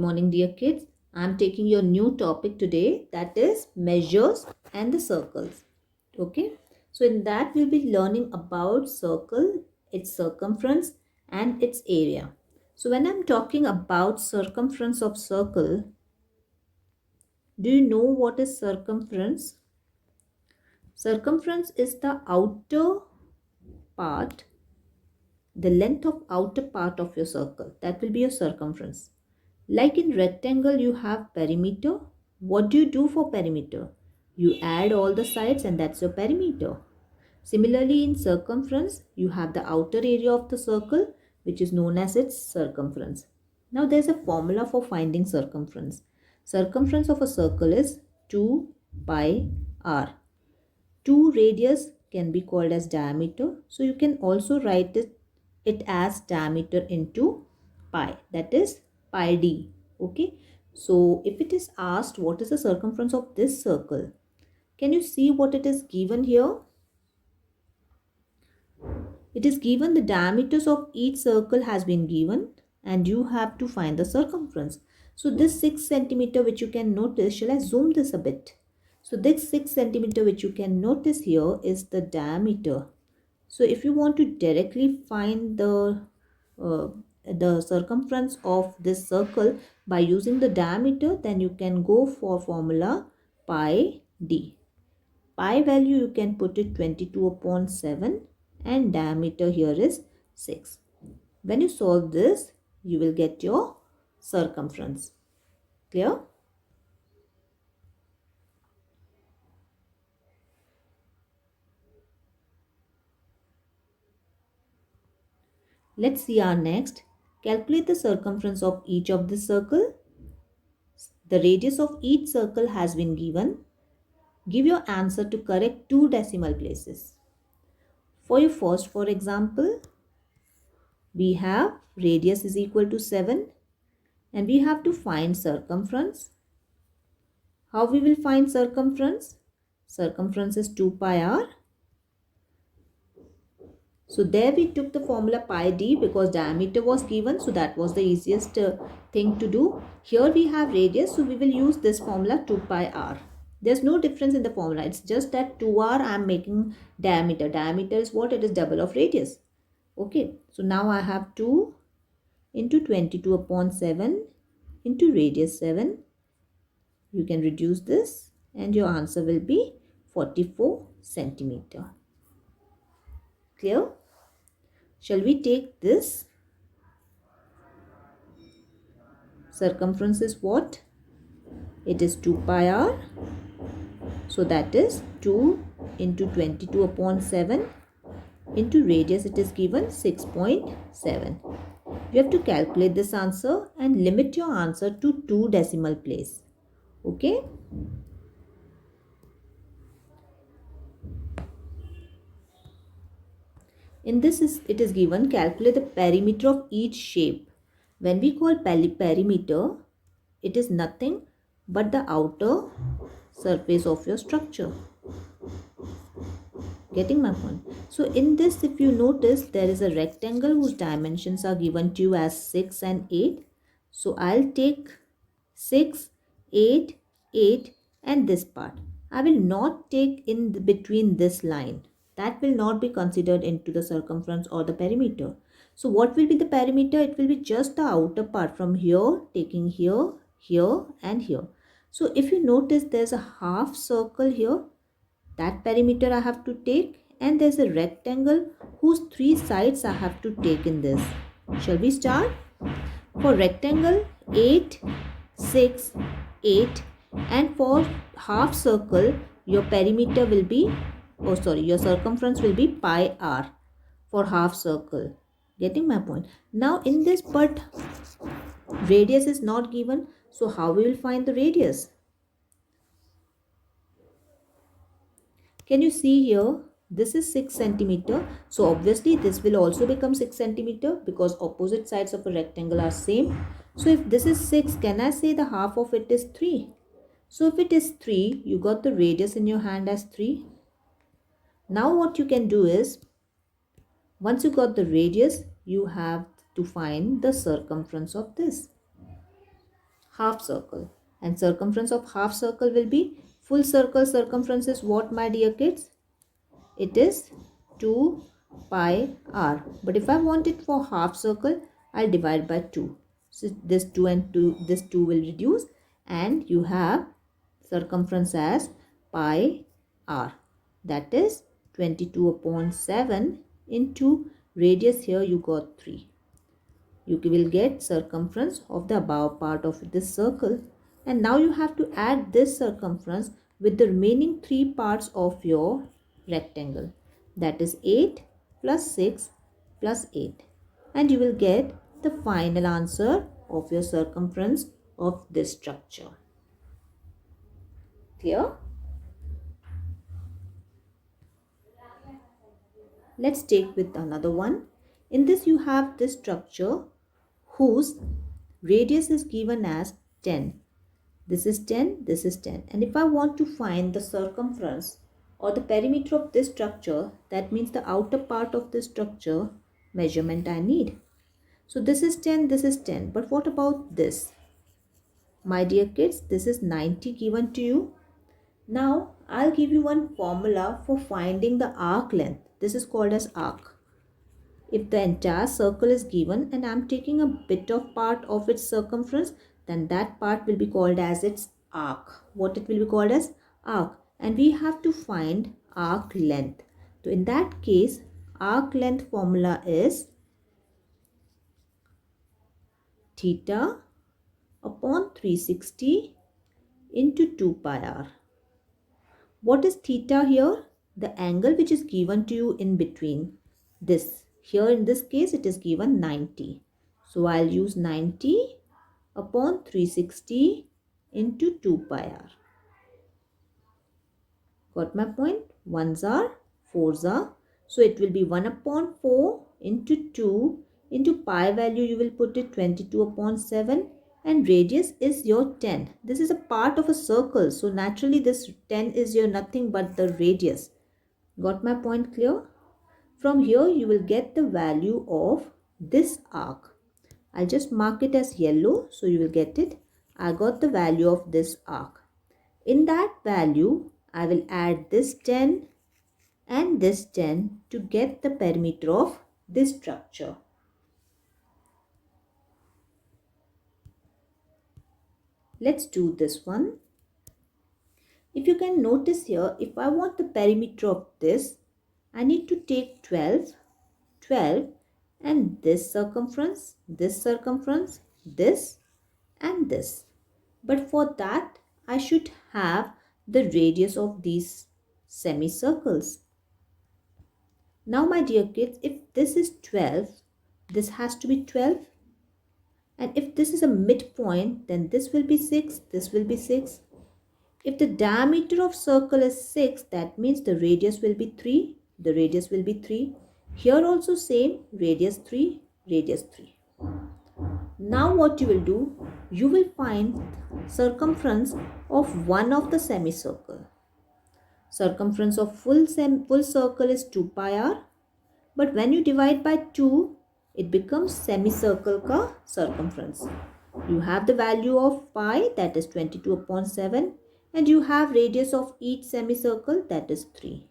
Morning, dear kids. I'm taking your new topic today, that is measures and the circles. Okay, so in that we'll be learning about circle, its circumference and its area. So when I'm talking about circumference of circle, do you know what is circumference? Circumference is the outer part, the length of outer part of your circle. That will be your circumference. Like in rectangle, you have perimeter. What do you do for perimeter? You add all the sides and that's your perimeter. Similarly, in circumference, you have the outer area of the circle, which is known as its circumference. Now, there's a formula for finding circumference. Circumference of a circle is 2 pi r. 2 radius can be called as diameter. So, you can also write it as diameter into pi, that is pi d. Okay, so if it is asked what is the circumference of this circle, can you see what it is given here? It is given the diameters of each circle has been given and you have to find the circumference. So this 6 centimeter which you can notice, shall I zoom this a bit? So this 6 centimeter which you can notice here is the diameter. So if you want to directly find uh, the circumference of this circle by using the diameter, then you can go for formula pi d. Pi value you can put it 22 upon 7 and diameter here is 6. When you solve this, you will get your circumference. Clear? Let's see our next. Calculate the circumference of each of the circle. The radius of each circle has been given. Give your answer to correct 2 decimal places. For your first, for example, we have radius is equal to 7 and we have to find circumference. How we will find circumference? Circumference is 2 pi r. So there we took the formula pi d because diameter was given. So that was the easiest thing to do. Here we have radius. So we will use this formula 2 pi r. There's no difference in the formula. It's just that 2r I am making diameter. Diameter is what? It is double of radius. Okay. So now I have 2 into 22 upon 7 into radius 7. You can reduce this and your answer will be 44 centimeter. Clear? Shall we take this? Circumference is what? It is 2 pi r. So that is 2 into 22 upon 7 into radius it is given 6.7. You have to calculate this answer and limit your answer to 2 decimal place. Okay? In this it is given calculate the perimeter of each shape. When we call perimeter, it is nothing but the outer surface of your structure. Getting my point? So in this, if you notice, there is a rectangle whose dimensions are given to you as 6 and 8. So I'll take 6, 8, 8 and this part. I will not take in between this line. That will not be considered into the circumference or the perimeter. So what will be the perimeter? It will be just the outer part from here, taking here, here and here. So if you notice, there's a half circle here. That perimeter I have to take, and there's a rectangle whose 3 sides I have to take in this. Shall we start? For rectangle, 8, 6, 8 and for half circle, your perimeter will be, your circumference will be pi r for half circle. Getting my point? Now in this, but radius is not given. So how we will find the radius? Can you see here? This is 6 centimeter. So obviously this will also become 6 centimeter because opposite sides of a rectangle are same. So if this is 6, can I say the half of it is 3? So if it is 3, you got the radius in your hand as 3. Now what you can do is, once you got the radius, you have to find the circumference of this. half circle. And circumference of half circle will be, full circle circumference is what, my dear kids? It is 2 pi r. But if I want it for half circle, I'll divide by 2. So this 2 and 2, this 2 will reduce, and you have circumference as pi r. That is 22 upon 7 into radius. Here you got 3. You will get circumference of the above part of this circle. And now you have to add this circumference with the remaining 3 parts of your rectangle. That is 8 plus 6 plus 8. And you will get the final answer of your circumference of this structure. Clear? Let's take with another one. In this you have this structure whose radius is given as 10. This is 10, this is 10. And if I want to find the circumference or the perimeter of this structure, that means the outer part of this structure measurement I need. So this is 10, this is 10. But what about this? My dear kids, this is 90 given to you. Now I'll give you one formula for finding the arc length. This is called as arc. If the entire circle is given and I'm taking a bit of part of its circumference, then that part will be called as its arc. What it will be called as? Arc. And we have to find arc length. So in that case, arc length formula is theta upon 360 into 2 pi r. What is theta here? The angle which is given to you in between this. Here in this case it is given 90. So I'll use 90 upon 360 into 2 pi r. Got my point? 1s are, 4s are. So it will be 1 upon 4 into 2 into pi value you will put it 22 upon 7, and radius is your 10. This is a part of a circle. So naturally this 10 is your nothing but the radius. Got my point clear? From here you will get the value of this arc. I'll just mark it as yellow so you will get it. I got the value of this arc. In that value, I will add this 10 and this 10 to get the perimeter of this structure. Let's do this one. If you can notice here, if I want the perimeter of this, I need to take 12, 12 and this circumference, this and this. But for that, I should have the radius of these semicircles. Now my dear kids, if this is 12, this has to be 12. And if this is a midpoint, then this will be 6, this will be 6. If the diameter of circle is 6, that means the radius will be 3. The radius will be 3. Here also same, radius 3, radius 3. Now what you will do, you will find circumference of one of the semicircle. Circumference of full circle is 2 pi r. But when you divide by 2, it becomes semicircle ka circumference. You have the value of pi, that is 22 upon 7, and you have radius of each semicircle, that is 3.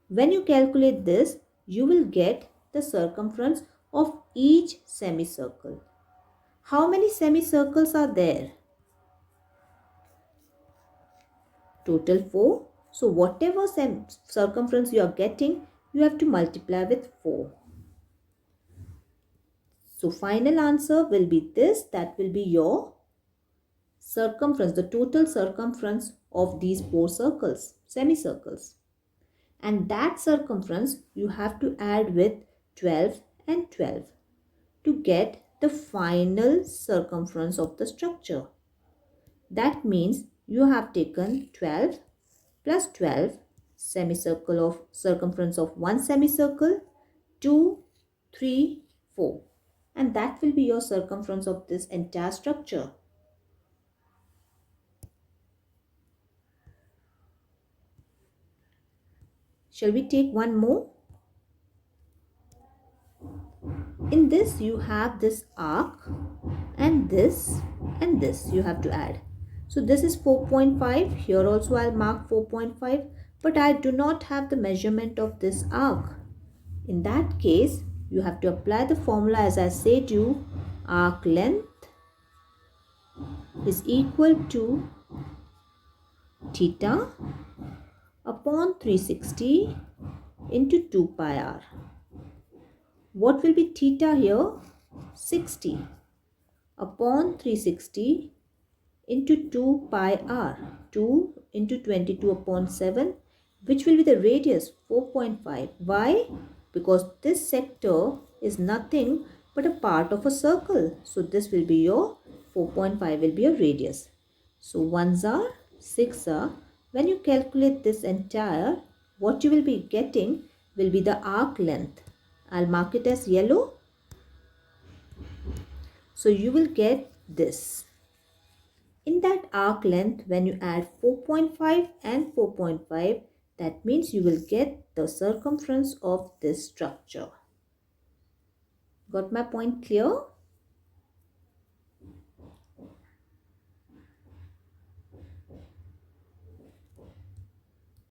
When you calculate this, you will get the circumference of each semicircle. How many semicircles are there? Total 4. So whatever circumference you are getting, you have to multiply with 4. So final answer will be this. That will be your circumference, the total circumference of these 4 circles, semicircles. And that circumference you have to add with 12 and 12 to get the final circumference of the structure. That means you have taken 12 plus 12, semicircle of circumference of one semicircle, 2, 3, 4. And that will be your circumference of this entire structure. Shall we take one more? In this you have this arc, and this you have to add. So this is 4.5. Here also I'll mark 4.5, but I do not have the measurement of this arc. In that case, you have to apply the formula as I said you. Arc length is equal to theta upon 360 into 2 pi r. What will be theta here? 60 upon 360 into 2 pi r. 2 into 22 upon 7, which will be the radius? 4.5. Why? Because this sector is nothing but a part of a circle. So this will be your 4.5 will be your radius. So 1s are 6 are. When you calculate this entire, what you will be getting will be the arc length. I'll mark it as yellow. So you will get this. In that arc length, when you add 4.5 and 4.5, that means you will get the circumference of this structure. Got my point clear?